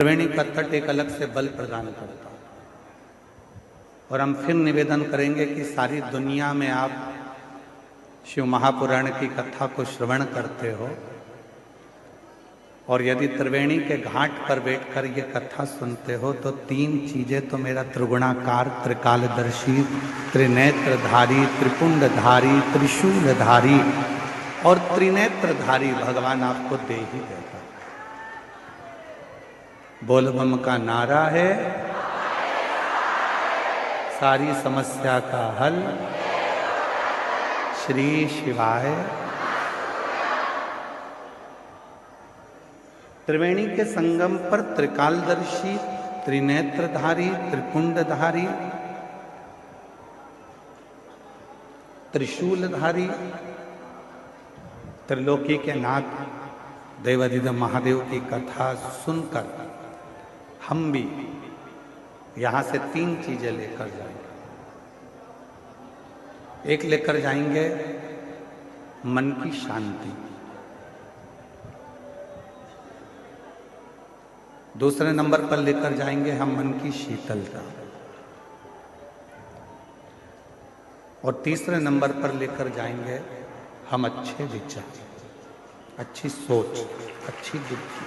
त्रिवेणी का तट एक अलग से बल प्रदान करता है। और हम फिर निवेदन करेंगे कि सारी दुनिया में आप शिव महापुराण की कथा को श्रवण करते हो और यदि त्रिवेणी के घाट पर बैठकर ये कथा सुनते हो तो तीन चीजें तो मेरा त्रिगुणाकार, त्रिकालदर्शी, त्रिनेत्रधारी, त्रिपुंडधारी, त्रिशूलधारी और त्रिनेत्रधारी भगवान आपको दे ही देगा। बोल बम का नारा है, सारी समस्या का हल श्री शिवाय। त्रिवेणी के संगम पर त्रिकालदर्शी, त्रिनेत्रधारी, त्रिपुंडधारी, त्रिशूलधारी, त्रिलोकी के नाथ देवाधिदेव महादेव की कथा सुनकर हम भी यहां से तीन चीजें लेकर जाएंगे। एक लेकर जाएंगे मन की शांति, दूसरे नंबर पर लेकर जाएंगे हम मन की शीतलता और तीसरे नंबर पर लेकर जाएंगे हम अच्छे विचार, अच्छी सोच, अच्छी बुद्धि।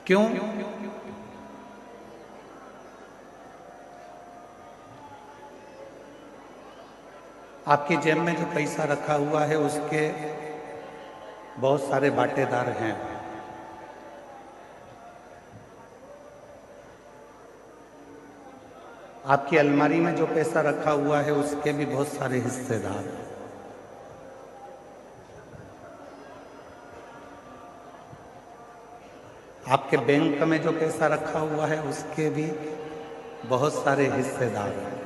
क्यों? आपकी जेब में जो पैसा रखा हुआ है उसके बहुत सारे बाटेदार हैं। आपकी अलमारी में जो पैसा रखा हुआ है उसके भी बहुत सारे हिस्सेदार हैं। आपके बैंक में जो पैसा रखा हुआ है उसके भी बहुत सारे हिस्सेदार हैं।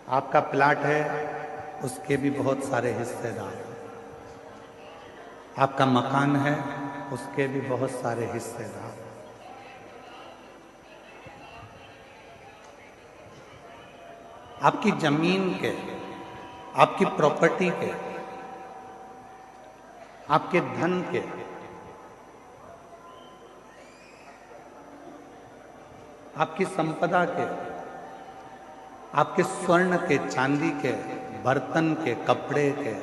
आपका प्लाट है उसके भी बहुत सारे हिस्सेदार हैं। आपका मकान है उसके भी बहुत सारे हिस्सेदार। आपकी जमीन के, आपकी प्रॉपर्टी के, आपके धन के, आपकी संपदा के, आपके स्वर्ण के, चांदी के, बर्तन के, कपड़े के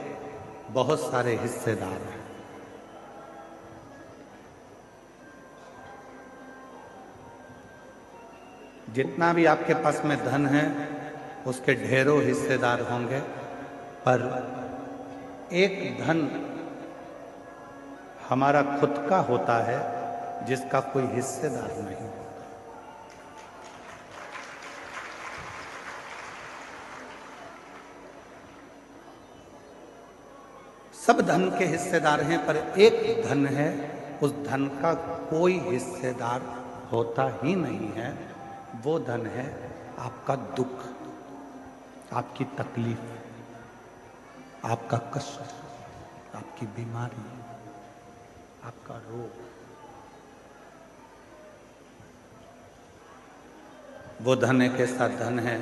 बहुत सारे हिस्सेदार हैं। जितना भी आपके पास में धन है उसके ढेरों हिस्सेदार होंगे, पर एक धन हमारा खुद का होता है जिसका कोई हिस्सेदार नहीं होता। सब धन के हिस्सेदार हैं पर एक धन है, उस धन का कोई हिस्सेदार होता ही नहीं है। वो धन है आपका दुख, आपकी तकलीफ, आपका कष्ट, आपकी बीमारी, आपका रोग। वो धन एक ऐसा धन है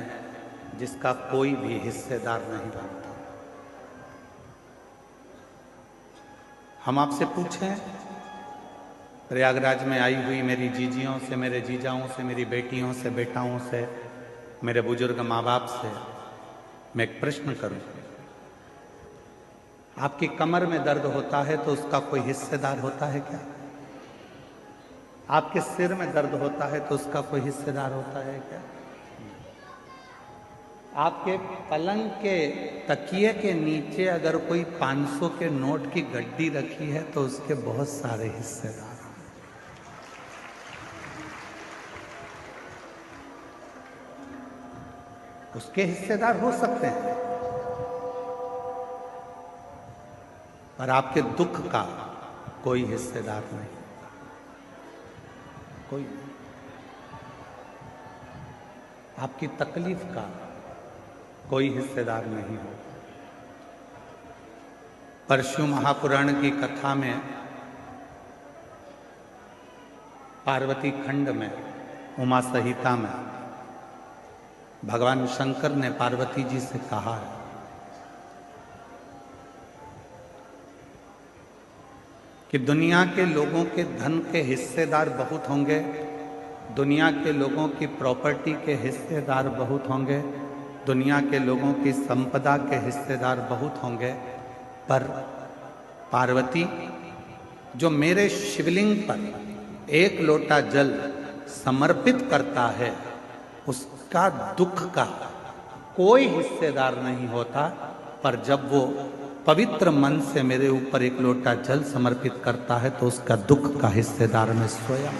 जिसका कोई भी हिस्सेदार नहीं बनता। हम आपसे पूछें, प्रयागराज में आई हुई मेरी जीजियों से, मेरे जीजाओं से, मेरी बेटियों से, बेटाओं से, मेरे बुजुर्ग माँ बाप से मैं एक प्रश्न करूं, आपकी कमर में दर्द होता है तो उसका कोई हिस्सेदार होता है क्या? आपके सिर में दर्द होता है तो उसका कोई हिस्सेदार होता है क्या? आपके पलंग के तकिए के नीचे अगर कोई 500 के नोट की गड्डी रखी है तो उसके बहुत सारे हिस्सेदार हैं। उसके हिस्सेदार हो सकते हैं पर आपके दुख का कोई हिस्सेदार नहीं, कोई। आपकी तकलीफ का कोई हिस्सेदार नहीं हो। परशु महापुराण की कथा में पार्वती खंड में, उमा संहिता में भगवान शंकर ने पार्वती जी से कहा है कि दुनिया के लोगों के धन के हिस्सेदार बहुत होंगे, दुनिया के लोगों की प्रॉपर्टी के हिस्सेदार बहुत होंगे, दुनिया के लोगों की संपदा के हिस्सेदार बहुत होंगे, पर पार्वती जो मेरे शिवलिंग पर एक लोटा जल समर्पित करता है उसका दुख का कोई हिस्सेदार नहीं होता, पर जब वो पवित्र मन से मेरे ऊपर एक लोटा जल समर्पित करता है तो उसका दुख का हिस्सेदार मैं स्वयं।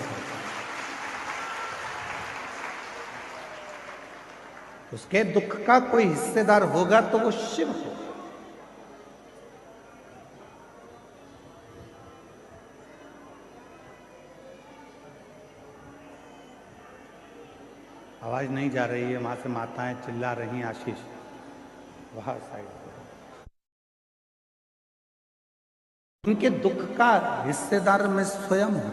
उसके दुख का कोई हिस्सेदार होगा तो वो शिव होगा। आवाज नहीं जा रही है, वहां से माताएं चिल्ला रही हैं, आशीष वहां साइड पर। उनके दुख का हिस्सेदार मैं स्वयं हूं।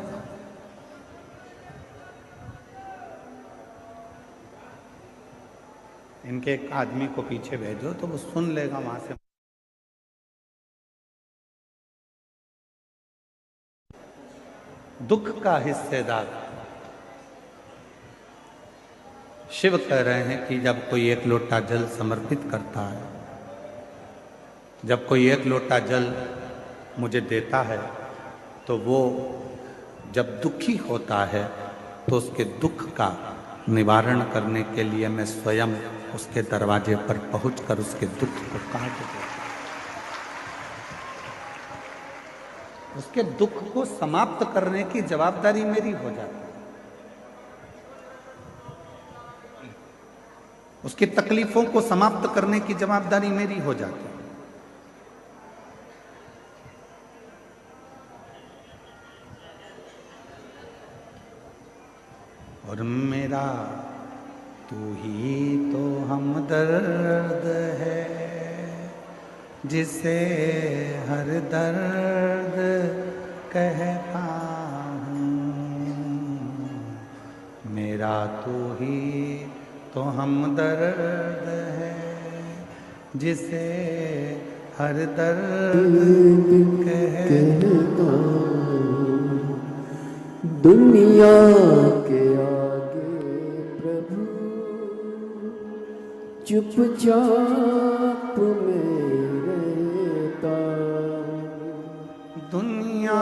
इनके एक आदमी को पीछे भेजो तो वो सुन लेगा वहां से। दुख का हिस्सेदार शिव कह रहे हैं कि जब कोई एक लोटा जल समर्पित करता है, जब कोई एक लोटा जल मुझे देता है, तो वो जब दुखी होता है तो उसके दुख का निवारण करने के लिए मैं स्वयं उसके दरवाजे पर पहुंचकर उसके दुख को काट देता हूं। उसके दुख को समाप्त करने की जवाबदारी मेरी हो जाती है। उसकी तकलीफों को समाप्त करने की जवाबदारी मेरी हो जाती है। और मेरा तू ही तो हमदर्द है, जिसे हर दर्द कहता हूँ। मेरा तू ही तो हमदर्द है, जिसे हर दर्द कहता हूँ। दुनिया के आगे प्रभु चुपचाप में रहता। दुनिया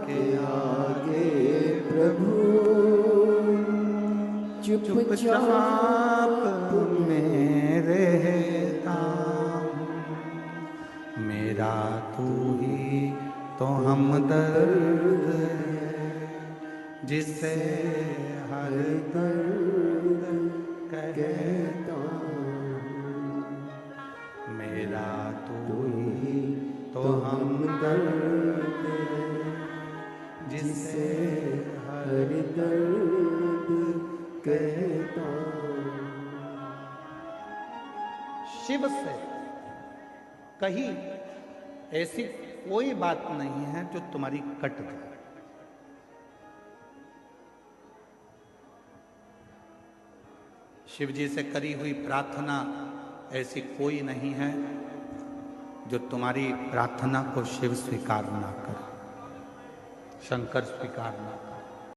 के आगे प्रभु चुपचाप में रहता। मेरा तू ही तो हमदर्द है, जिसे हर दर्द कहता हूँ। मेरा तू ही तो हमदर्द है, जिसे हर दर्द कहता हूँ। शिव से कहीं ऐसी कोई बात नहीं है जो तुम्हारी कट जाए। शिव जी से करी हुई प्रार्थना ऐसी कोई नहीं है जो तुम्हारी प्रार्थना को शिव स्वीकार ना करे, शंकर स्वीकार ना करे।